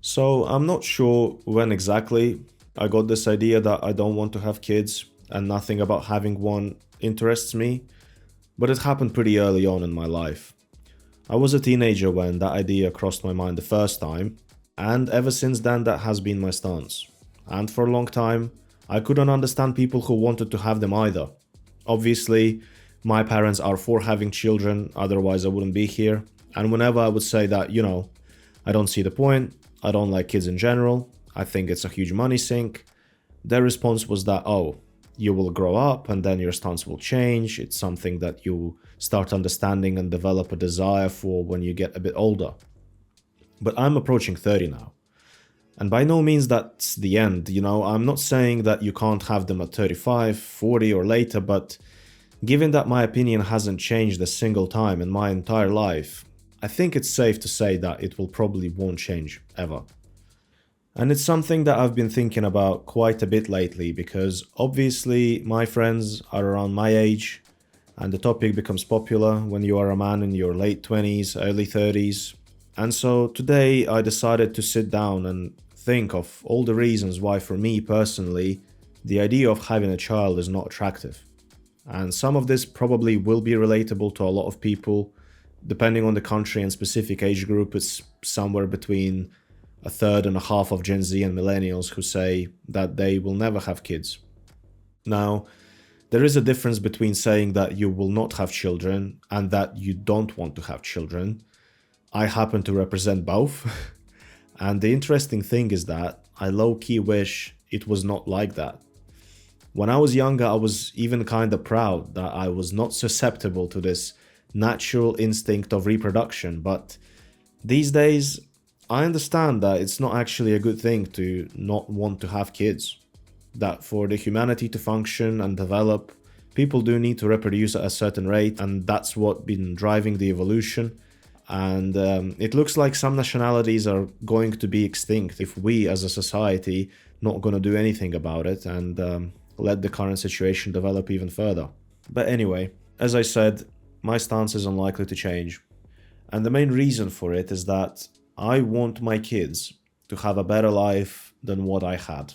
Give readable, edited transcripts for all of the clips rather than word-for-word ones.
So I'm not sure when exactly I got this idea that I don't want to have kids and nothing about having one interests me, but it happened pretty early on in my life. I was a teenager when that idea crossed my mind the first time, and ever since then that has been my stance. And for a long time, I couldn't understand people who wanted to have them either. Obviously, my parents are for having children, otherwise I wouldn't be here. And whenever I would say that, I don't see the point, I don't like kids in general, I think it's a huge money sink, their response was that, oh, you will grow up and then your stance will change. It's something that you start understanding and develop a desire for when you get a bit older. But I'm approaching 30 now. And by no means that's the end, I'm not saying that you can't have them at 35, 40 or later, but given that my opinion hasn't changed a single time in my entire life, I think it's safe to say that it will probably won't change ever. And it's something that I've been thinking about quite a bit lately because obviously my friends are around my age and the topic becomes popular when you are a man in your late 20s, early 30s. And so today I decided to sit down and think of all the reasons why, for me personally, the idea of having a child is not attractive. And some of this probably will be relatable to a lot of people. Depending on the country and specific age group, it's somewhere between a third and a half of Gen Z and millennials who say that they will never have kids. Now, there is a difference between saying that you will not have children and that you don't want to have children. I happen to represent both. And the interesting thing is that I low-key wish it was not like that. When I was younger, I was even kind of proud that I was not susceptible to this natural instinct of reproduction, but these days, I understand that it's not actually a good thing to not want to have kids. That for the humanity to function and develop, people do need to reproduce at a certain rate, and that's what's been driving the evolution. And it looks like some nationalities are going to be extinct if we as a society not going to do anything about it and let the current situation develop even further. But anyway, as I said, my stance is unlikely to change. And the main reason for it is that I want my kids to have a better life than what I had.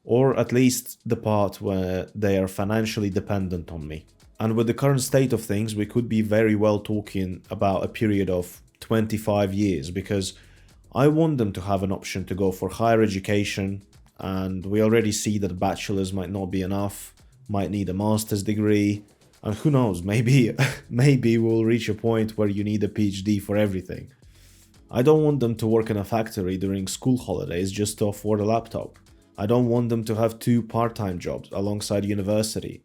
Or at least the part where they are financially dependent on me. And with the current state of things, we could be very well talking about a period of 25 years because I want them to have an option to go for higher education, and we already see that bachelor's might not be enough, might need a master's degree, and who knows, maybe we'll reach a point where you need a PhD for everything. I don't want them to work in a factory during school holidays just to afford a laptop. I don't want them to have 2 part-time jobs alongside university.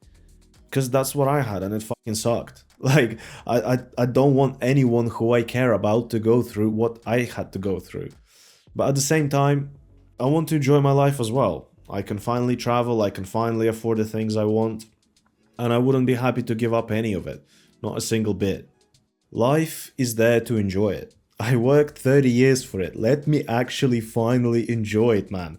Because that's what I had and it fucking sucked. Like, I don't want anyone who I care about to go through what I had to go through. But at the same time, I want to enjoy my life as well. I can finally travel, I can finally afford the things I want, and I wouldn't be happy to give up any of it. Not a single bit. Life is there to enjoy it. I worked 30 years for it. Let me actually finally enjoy it, man.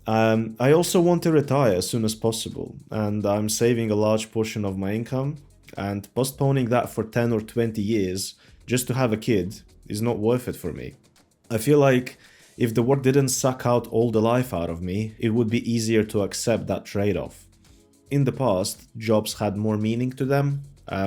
I also want to retire as soon as possible, and I'm saving a large portion of my income, and postponing that for 10 or 20 years just to have a kid is not worth it for me. I feel like if the work didn't suck out all the life out of me, it would be easier to accept that trade-off. In the past, jobs had more meaning to them,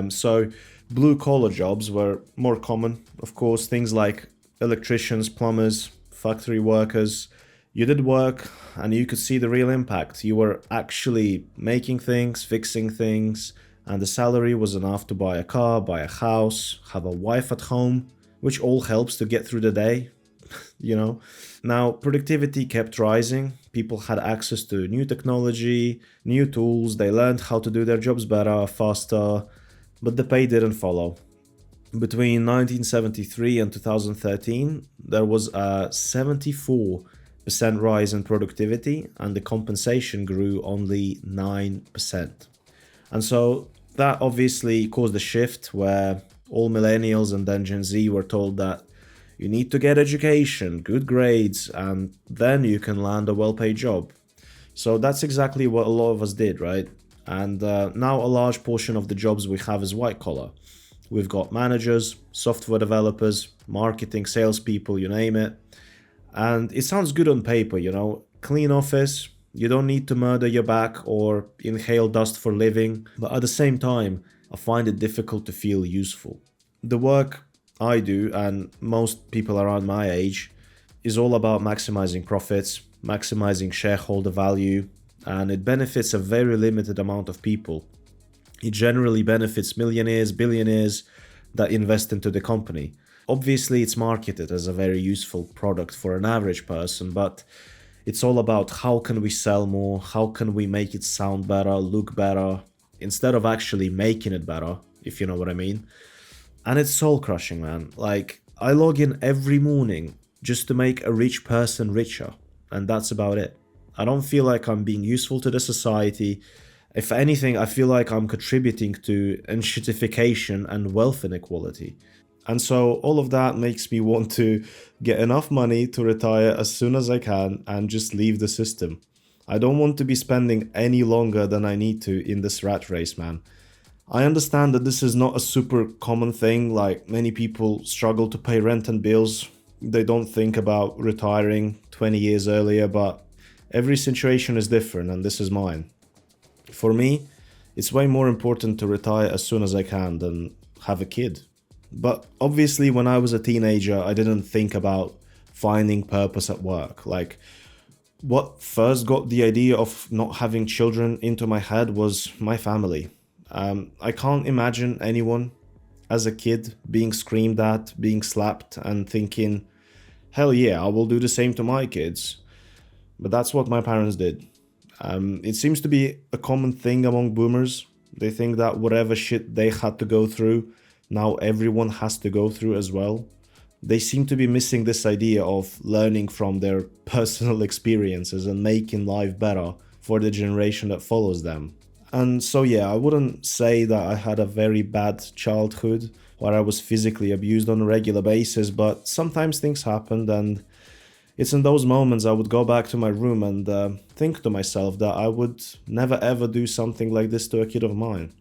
so blue-collar jobs were more common. Of course, things like electricians, plumbers, factory workers. You did work and you could see the real impact. You were actually making things, fixing things, and the salary was enough to buy a car, buy a house, have a wife at home, which all helps to get through the day, Now, productivity kept rising. People had access to new technology, new tools, they learned how to do their jobs better, faster, but the pay didn't follow. Between 1973 and 2013, there was a 74% rise in productivity and the compensation grew only 9%. And so that obviously caused a shift where all millennials and then Gen Z were told that you need to get education, good grades, and then you can land a well-paid job. So that's exactly what a lot of us did, right? And now a large portion of the jobs we have is white collar. We've got managers, software developers, marketing, salespeople, you name it. And it sounds good on paper, clean office, you don't need to murder your back or inhale dust for living. But at the same time, I find it difficult to feel useful. The work I do, and most people around my age, is all about maximizing profits, maximizing shareholder value, and it benefits a very limited amount of people. It generally benefits millionaires, billionaires that invest into the company. Obviously, it's marketed as a very useful product for an average person, but it's all about how can we sell more, how can we make it sound better, look better, instead of actually making it better, if you know what I mean. And it's soul crushing, man. Like, I log in every morning just to make a rich person richer, and that's about it. I don't feel like I'm being useful to the society. If anything, I feel like I'm contributing to enshittification and wealth inequality. And so all of that makes me want to get enough money to retire as soon as I can and just leave the system. I don't want to be spending any longer than I need to in this rat race, man. I understand that this is not a super common thing, like many people struggle to pay rent and bills. They don't think about retiring 20 years earlier, but every situation is different and this is mine. For me, it's way more important to retire as soon as I can than have a kid. But obviously, when I was a teenager, I didn't think about finding purpose at work. Like, what first got the idea of not having children into my head was my family. I can't imagine anyone as a kid being screamed at, being slapped, and thinking, hell yeah, I will do the same to my kids. But that's what my parents did. It seems to be a common thing among boomers. They think that whatever shit they had to go through, now everyone has to go through as well. They seem to be missing this idea of learning from their personal experiences and making life better for the generation that follows them. And so yeah, I wouldn't say that I had a very bad childhood where I was physically abused on a regular basis, but sometimes things happened, and it's in those moments I would go back to my room and think to myself that I would never ever do something like this to a kid of mine.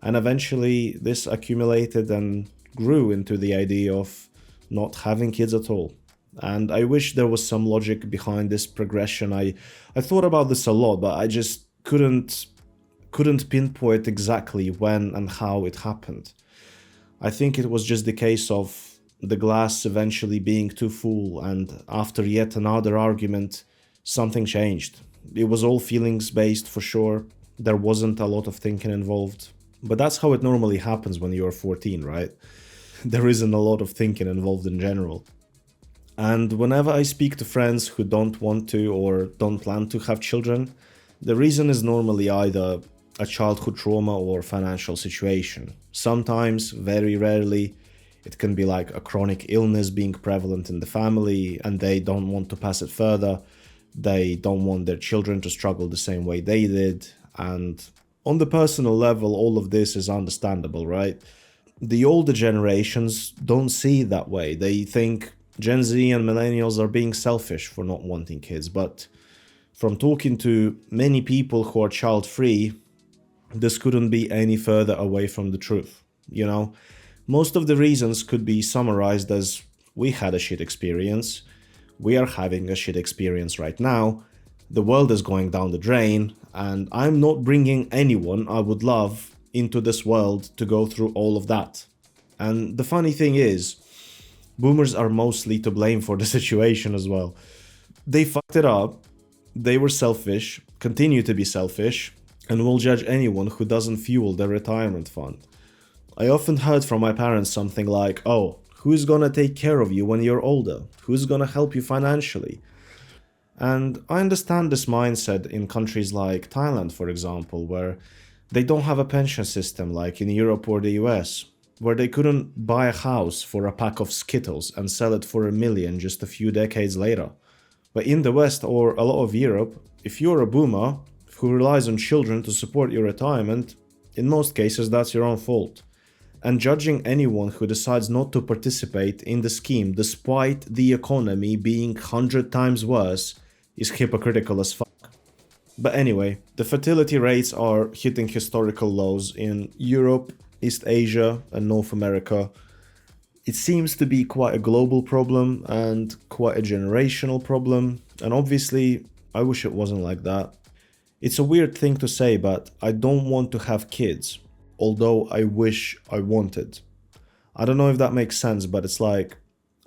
And eventually this accumulated and grew into the idea of not having kids at all. And I wish there was some logic behind this progression. I thought about this a lot, but I just couldn't pinpoint exactly when and how it happened. I think it was just the case of the glass eventually being too full, and after yet another argument, something changed. It was all feelings based for sure. There wasn't a lot of thinking involved. But that's how it normally happens when you're 14, right? There isn't a lot of thinking involved in general. And whenever I speak to friends who don't want to or don't plan to have children, the reason is normally either a childhood trauma or financial situation. Sometimes, very rarely, it can be like a chronic illness being prevalent in the family and they don't want to pass it further. They don't want their children to struggle the same way they did. And on the personal level, all of this is understandable, right? The older generations don't see it that way. They think Gen Z and millennials are being selfish for not wanting kids. But from talking to many people who are child-free, this couldn't be any further away from the truth. Most of the reasons could be summarized as we had a shit experience, we are having a shit experience right now, the world is going down the drain, and I'm not bringing anyone I would love into this world to go through all of that. And the funny thing is, boomers are mostly to blame for the situation as well. They fucked it up, they were selfish, continue to be selfish, and will judge anyone who doesn't fuel their retirement fund. I often heard from my parents something like, oh, who's gonna take care of you when you're older? Who's gonna help you financially? And I understand this mindset in countries like Thailand, for example, where they don't have a pension system like in Europe or the US, where they couldn't buy a house for a pack of Skittles and sell it for $1 million just a few decades later. But in the West or a lot of Europe, if you're a boomer who relies on children to support your retirement, in most cases that's your own fault. And judging anyone who decides not to participate in the scheme despite the economy being 100 times worse is hypocritical as fuck. But anyway, the fertility rates are hitting historical lows in Europe, East Asia and North America. It seems to be quite a global problem and quite a generational problem, and obviously, I wish it wasn't like that. It's a weird thing to say, but I don't want to have kids, although I wish I wanted. I don't know if that makes sense, but it's like,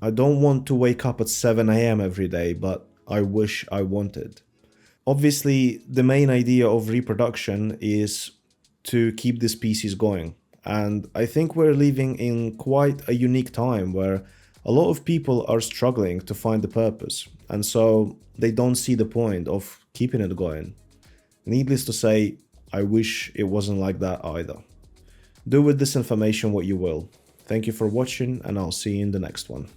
I don't want to wake up at 7 a.m. every day, but I wish I wanted. Obviously, the main idea of reproduction is to keep the species going. And I think we're living in quite a unique time where a lot of people are struggling to find the purpose. And so they don't see the point of keeping it going. Needless to say, I wish it wasn't like that either. Do with this information what you will. Thank you for watching, and I'll see you in the next one.